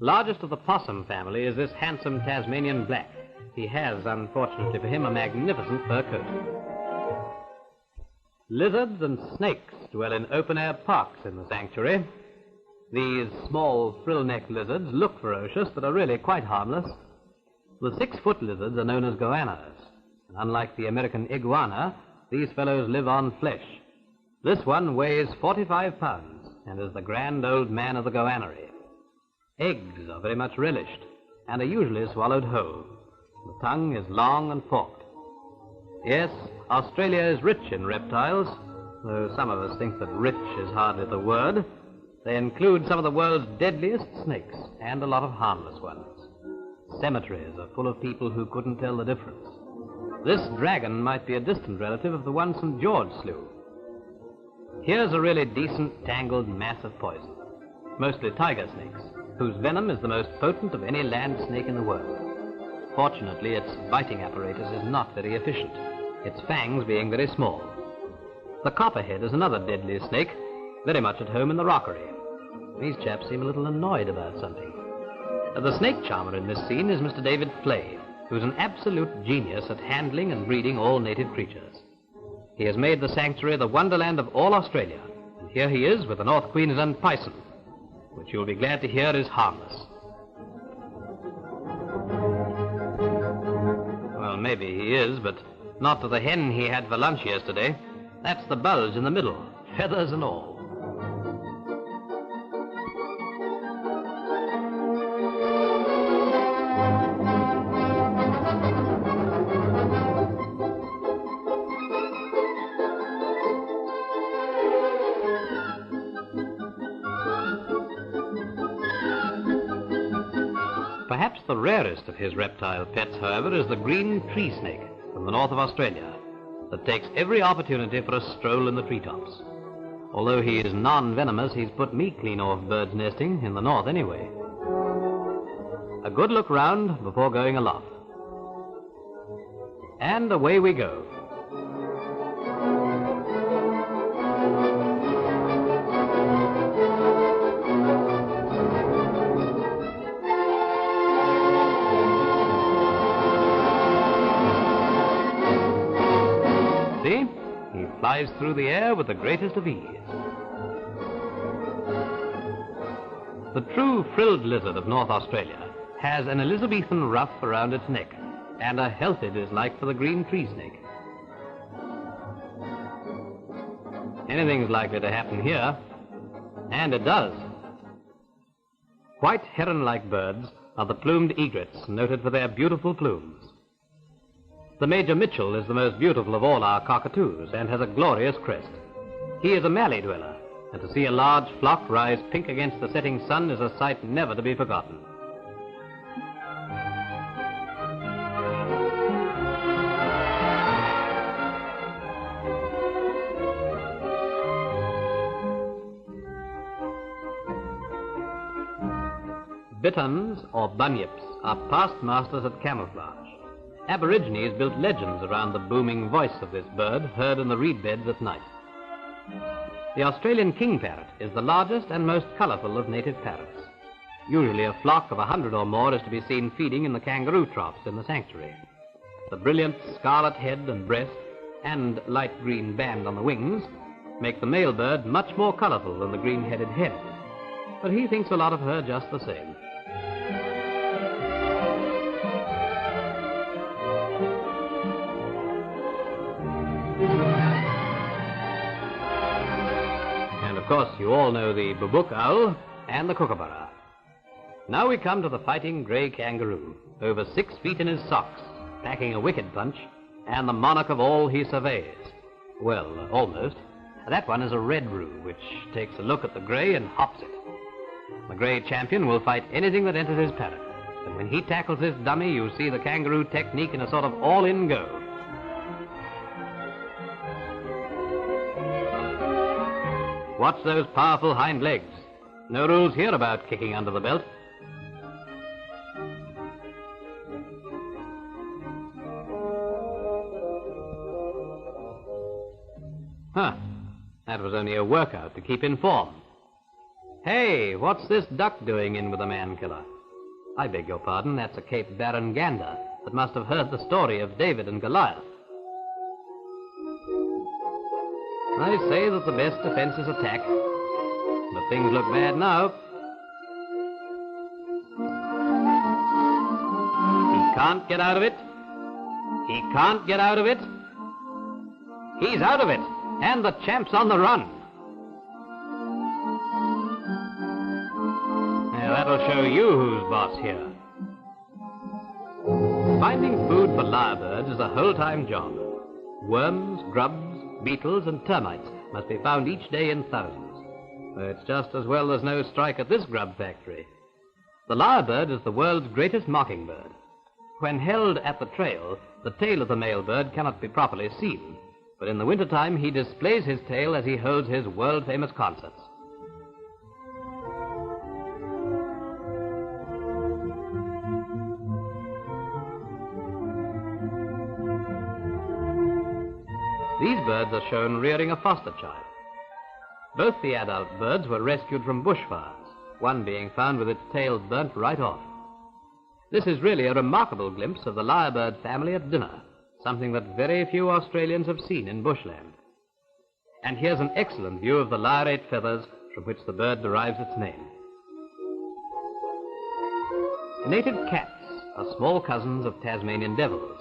Largest of the possum family is this handsome Tasmanian black. He has, unfortunately for him, a magnificent fur coat. Lizards and snakes dwell in open-air parks in the sanctuary. These small frill-necked lizards look ferocious, but are really quite harmless. The 6-foot lizards are known as goannas, and unlike the American iguana, these fellows live on flesh. This one weighs 45 pounds and is the grand old man of the goannery. Eggs are very much relished and are usually swallowed whole. The tongue is long and forked. Yes, Australia is rich in reptiles, though some of us think that rich is hardly the word. They include some of the world's deadliest snakes and a lot of harmless ones. Cemeteries are full of people who couldn't tell the difference. This dragon might be a distant relative of the one St. George slew. Here's a really decent, tangled mass of poison, mostly tiger snakes, whose venom is the most potent of any land snake in the world. Fortunately, its biting apparatus is not very efficient, its fangs being very small. The copperhead is another deadly snake, very much at home in the rockery. These chaps seem a little annoyed about something. The snake charmer in this scene is Mr. David Fleay, who's an absolute genius at handling and breeding all native creatures. He has made the sanctuary the wonderland of all Australia, and here he is with the North Queensland bison, which you'll be glad to hear is harmless. Well, maybe he is, but not to the hen he had for lunch yesterday. That's the bulge in the middle, feathers and all. Perhaps the rarest of his reptile pets, however, is the green tree snake from the north of Australia that takes every opportunity for a stroll in the treetops. Although he is non-venomous, he's put me clean off birds nesting in the north anyway. A good look round before going aloft. And away we go. He flies through the air with the greatest of ease. The true frilled lizard of North Australia has an Elizabethan ruff around its neck and a healthy dislike for the green tree snake. Anything's likely to happen here, and it does. White heron-like birds are the plumed egrets, noted for their beautiful plumes. The Major Mitchell is the most beautiful of all our cockatoos and has a glorious crest. He is a mallee dweller, and to see a large flock rise pink against the setting sun is a sight never to be forgotten. Bitterns, or bunyips, are past masters at camouflage. Aborigines built legends around the booming voice of this bird, heard in the reed beds at night. The Australian king parrot is the largest and most colourful of native parrots. Usually a flock of 100 or more is to be seen feeding in the kangaroo troughs in the sanctuary. The brilliant scarlet head and breast and light green band on the wings make the male bird much more colourful than the green-headed hen, but he thinks a lot of her just the same. And of course, you all know the bubuk owl and the kookaburra. Now we come to the fighting grey kangaroo, over 6 feet in his socks, packing a wicked punch, and the monarch of all he surveys. Well, almost. That one is a red roo, which takes a look at the grey and hops it. The grey champion will fight anything that enters his paddock, and when he tackles this dummy, you see the kangaroo technique in a sort of all-in go. Watch those powerful hind legs. No rules here about kicking under the belt. Huh. That was only a workout to keep in form. Hey, what's this duck doing in with the man-killer? I beg your pardon, that's a Cape Baron gander that must have heard the story of David and Goliath. I say that the best defense is attack, but things look bad now. He can't get out of it. He can't get out of it. He's out of it, and the champ's on the run. Now, that'll show you who's boss here. Finding food for lyrebirds is a whole-time job. Worms, grubs, beetles, and termites must be found each day in thousands. It's just as well there's no strike at this grub factory. The lyrebird is the world's greatest mockingbird. When held at the trail, the tail of the male bird cannot be properly seen, but in the wintertime he displays his tail as he holds his world-famous concerts. These birds are shown rearing a foster child. Both the adult birds were rescued from bushfires, one being found with its tail burnt right off. This is really a remarkable glimpse of the lyrebird family at dinner, something that very few Australians have seen in Bushland. And here's an excellent view of the lyrate feathers from which the bird derives its name. Native cats are small cousins of Tasmanian devils,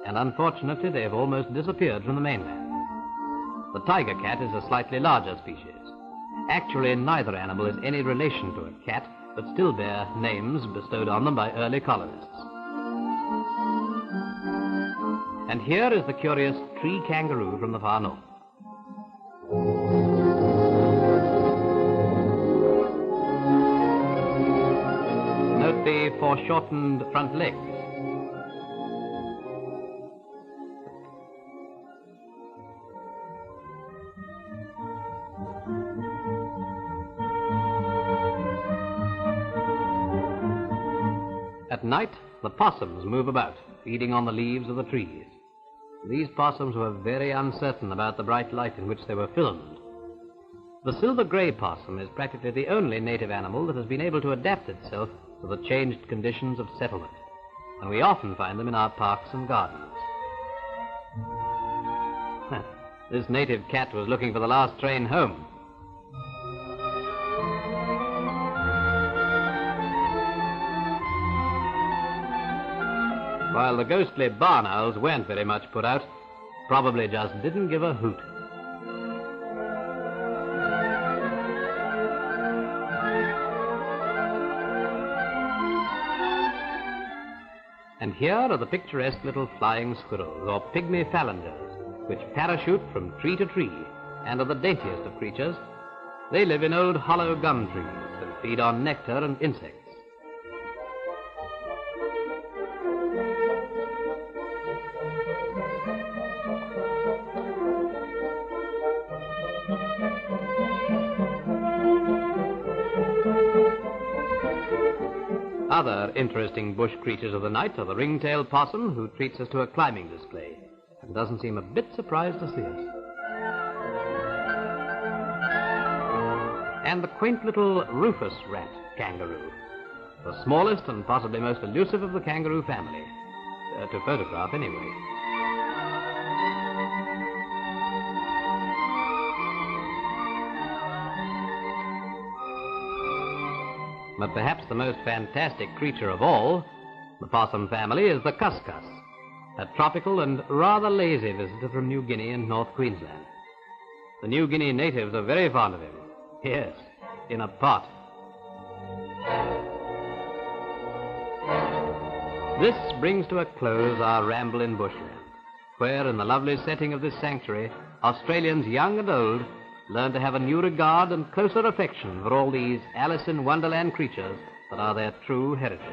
and unfortunately they have almost disappeared from the mainland. The tiger cat is a slightly larger species. Actually, neither animal is any relation to a cat, but still bear names bestowed on them by early colonists. And here is the curious tree kangaroo from the far north. Note the foreshortened front legs. At night, the possums move about, feeding on the leaves of the trees. These possums were very uncertain about the bright light in which they were filmed. The silver-grey possum is practically the only native animal that has been able to adapt itself to the changed conditions of settlement, and we often find them in our parks and gardens. This native cat was looking for the last train home. While the ghostly barn owls weren't very much put out, probably just didn't give a hoot. And here are the picturesque little flying squirrels, or pygmy phalangers, which parachute from tree to tree, and are the daintiest of creatures. They live in old hollow gum trees and feed on nectar and insects. Other interesting bush creatures of the night are the ring-tailed possum, who treats us to a climbing display and doesn't seem a bit surprised to see us. And the quaint little rufous rat kangaroo, the smallest and possibly most elusive of the kangaroo family, to photograph anyway. But perhaps the most fantastic creature of all, the possum family, is the cuscus, a tropical and rather lazy visitor from New Guinea and North Queensland. The New Guinea natives are very fond of him. Yes, in a pot. This brings to a close our ramble in Bushland, where in the lovely setting of this sanctuary, Australians young and old learn to have a new regard and closer affection for all these Alice in Wonderland creatures that are their true heritage.